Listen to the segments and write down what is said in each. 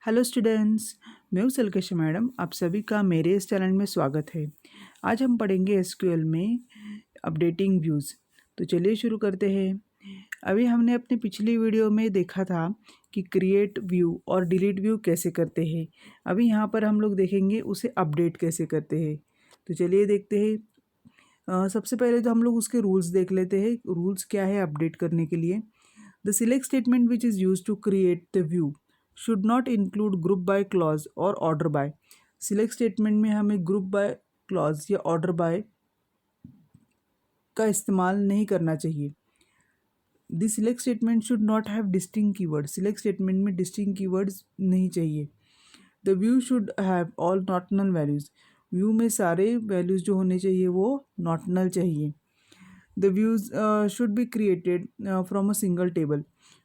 Hello students. मैं हूँ सलकेश madam, आप सभी का मेरे इस चैनल में स्वागत है। आज हम पढ़ेंगे एसक्यूएल में अपडेटिंग व्यूज़। तो चलिए शुरू करते हैं। अभी हमने अपने पिछली वीडियो में देखा था कि क्रिएट व्यू और डिलीट व्यू कैसे करते हैं। अभी यहाँ पर हम लोग देखेंगे उसे अपडेट कैसे करते हैं। तो चलिए देखते हैं। सबसे पहले तो हम लोग उसके रूल्स देख लेते हैं। रूल्स क्या है अपडेट करने के लिए। The select statement which is use to create the view should not include group by clause और ऑर्डर बाय। सिलेक्ट स्टेटमेंट में हमें ग्रुप बाय क्लॉज या ऑर्डर बाय का इस्तेमाल नहीं करना चाहिए। The select statement should not have distinct keyword. Select statement में डिस्टिंक्ट कीवर्ड्स नहीं चाहिए। The view should have all not null values. View में सारे वैल्यूज़ जो होने चाहिए वो नॉट नल चाहिए। The views should be created from a single table.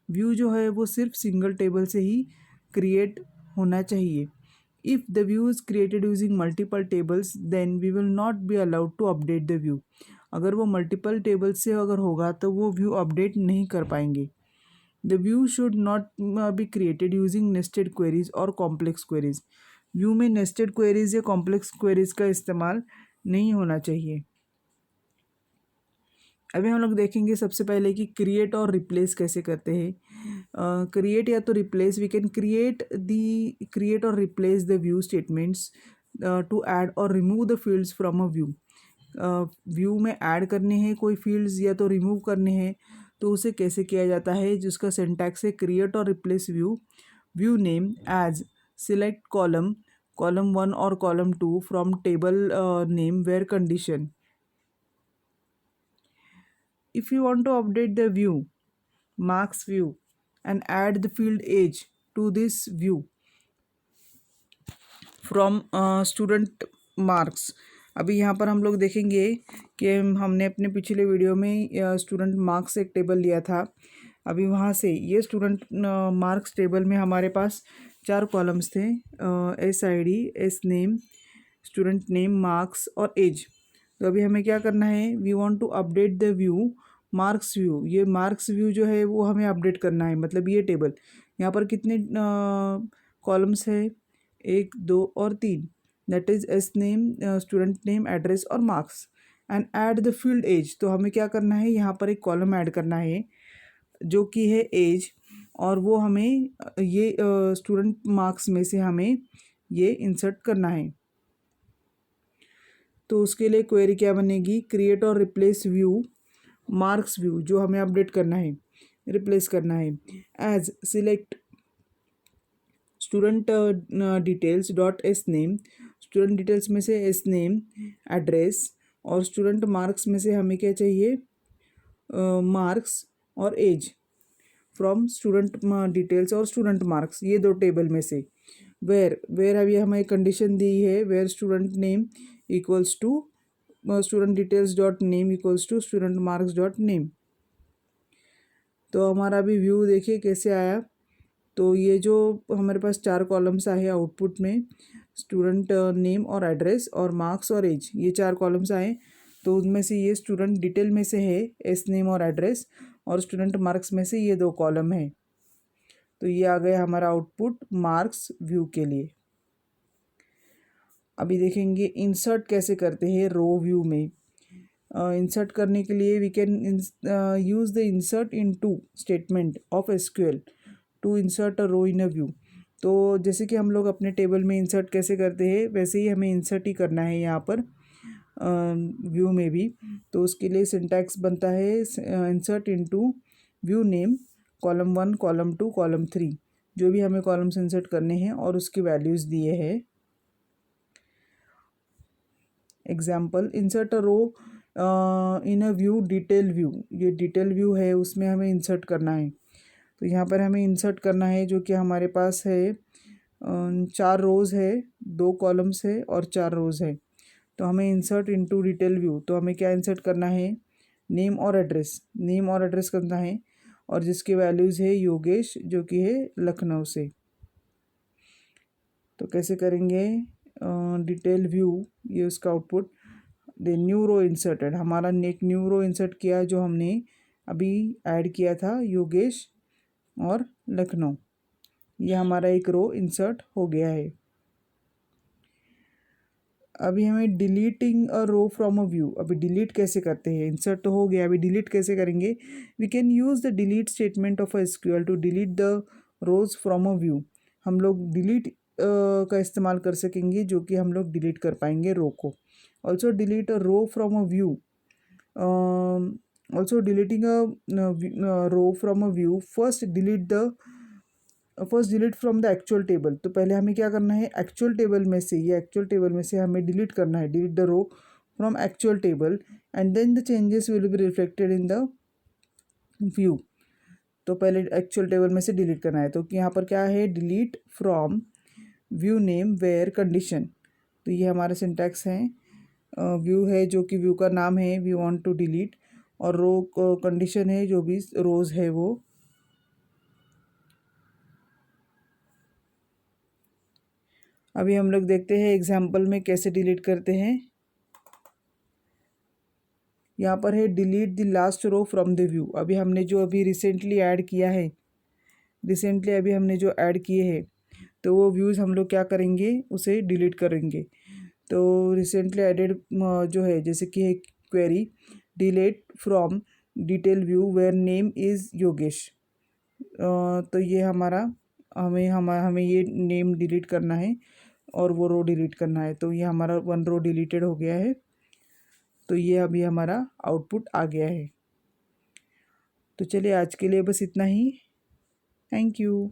View जो है वो सिर्फ सिंगल टेबल से ही क्रिएट होना चाहिए। If the view is created using multiple tables then we will not be allowed to update the view. अगर वो multiple tables से अगर होगा तो वो व्यू अपडेट नहीं कर पाएंगे। The view should not be created using nested queries और कॉम्प्लेक्स क्वेरीज। व्यू में नेस्टेड क्वेरीज या कॉम्प्लेक्स क्वेरीज का इस्तेमाल नहीं होना चाहिए। अभी हम लोग देखेंगे सबसे पहले कि क्रिएट और रिप्लेस कैसे करते हैं। क्रिएट या तो रिप्लेस, वी कैन क्रिएट और replace the view statements to add or remove the fields from a view. View में ऐड करने हैं कोई फील्ड्स या तो रिमूव करने हैं, तो उसे कैसे किया जाता है, जिसका सिंटैक्स है क्रिएट और replace view. View name as select column 1 और column 2 from table name where condition. If you want to update the view, marks view, and add the field age to this view from student marks। अभी यहाँ पर हम लोग देखेंगे कि हमने अपने पिछले वीडियो में स्टूडेंट मार्क्स एक टेबल लिया था। अभी वहाँ से ये स्टूडेंट मार्क्स टेबल में हमारे पास 4 कॉलम्स थे, SID, S name, student name, marks और एज। तो अभी हमें क्या करना है, we want to update the view marks view. ये मार्क्स व्यू जो है वो हमें अपडेट करना है। मतलब ये टेबल यहाँ पर कितने कॉलम्स है, 1, 2 और 3। That is S name, student name, address और marks and add the field age. तो हमें क्या करना है, यहाँ पर एक कॉलम ऐड करना है जो कि है एज, और वो हमें ये स्टूडेंट मार्क्स में से हमें ये इंसर्ट करना है। तो उसके लिए क्वेरी क्या बनेगी, क्रिएट और रिप्लेस व्यू मार्क्स व्यू जो हमें अपडेट करना है, रिप्लेस करना है। As select student details dot S name. Student details में से एस नेम, एड्रेस, और स्टूडेंट मार्क्स में से हमें क्या चाहिए, मार्क्स और एज फ्रॉम स्टूडेंट डिटेल्स और स्टूडेंट मार्क्स, ये 2 टेबल में से। वेयर अभी हमें कंडीशन दी है, where student name equals to student details dot name equals to student marks dot name. तो हमारा अभी व्यू देखिए कैसे आया। तो ये जो हमारे पास 4 कॉलम्स आए आउटपुट में, स्टूडेंट नेम और एड्रेस और मार्क्स और एज, ये 4 कॉलम्स आए। तो उनमें से ये स्टूडेंट डिटेल में से है एस नेम और एड्रेस, और स्टूडेंट मार्क्स में से ये 2 कॉलम है। तो ये आ गया हमारा आउटपुट मार्क्स व्यू के लिए। अभी देखेंगे इंसर्ट कैसे करते हैं रो व्यू में। इंसर्ट करने के लिए we can use the insert into statement of SQL to insert a row in a view. तो जैसे कि हम लोग अपने टेबल में इंसर्ट कैसे करते हैं, वैसे ही हमें इंसर्ट ही करना है यहाँ पर व्यू में भी। तो उसके लिए सिंटैक्स बनता है insert into view name column 1, column 2, column 3, जो भी हमें कॉलम्स इंसर्ट करने हैं और उसकी वैल्यूज़ दिए हैं। Example, insert a row in a view detail view. ये डिटेल व्यू है, उसमें हमें इंसर्ट करना है। तो यहाँ पर हमें इंसर्ट करना है जो कि हमारे पास है 4 रोज़ है, 2 कॉलम्स है और 4 रोज़ है। तो हमें इंसर्ट इनटू डिटेल व्यू, तो हमें क्या इंसर्ट करना है, नेम और एड्रेस। नेम और एड्रेस करना है, और जिसकी वैल्यूज़ है योगेश जो कि है लखनऊ से। तो कैसे करेंगे, डिटेल व्यू, ये उसका output. The new row inserted, हमारा एक न्यू रो इंसर्ट किया जो हमने अभी ऐड किया था, योगेश और लखनऊ। ये हमारा एक रो इंसर्ट हो गया है। अभी हमें deleting a row from a view, अभी डिलीट कैसे करते हैं, इंसर्ट तो हो गया, अभी डिलीट कैसे करेंगे। We can use the delete statement of SQL to delete the rows from a view. हम लोग डिलीट का इस्तेमाल कर सकेंगे जो कि हम लोग डिलीट कर पाएंगे रो को। Also delete a row from a view, also deleting a row from a view, first delete from the actual table. तो पहले हमें क्या करना है, एक्चुअल टेबल में से, ये एक्चुअल टेबल में से हमें डिलीट करना है, delete the row from actual table and then the changes will be reflected in the view. तो पहले एक्चुअल टेबल में से डिलीट करना है, तो यहाँ पर क्या है, delete from view name where condition. तो ये हमारा सिंटैक्स है, व्यू है जो कि व्यू का नाम है, वी वांट टू डिलीट, और रो कंडीशन है जो भी रोज है वो। अभी हम लोग देखते हैं एग्जाम्पल में कैसे डिलीट करते हैं। यहाँ पर है delete the last row from the view. अभी हमने जो अभी रिसेंटली ऐड किया है, रिसेंटली अभी हमने जो ऐड किए हैं, तो वो व्यूज़ हम लोग क्या करेंगे, उसे डिलीट करेंगे। तो रिसेंटली एडेड जो है, जैसे कि है query delete from detail view where name is Yogesh. तो ये हमारा, हमें ये नेम डिलीट करना है और वो रो डिलीट करना है। तो ये हमारा वन रो डिलीटेड हो गया है। तो ये अभी हमारा आउटपुट आ गया है। तो चलिए आज के लिए बस इतना ही। Thank you.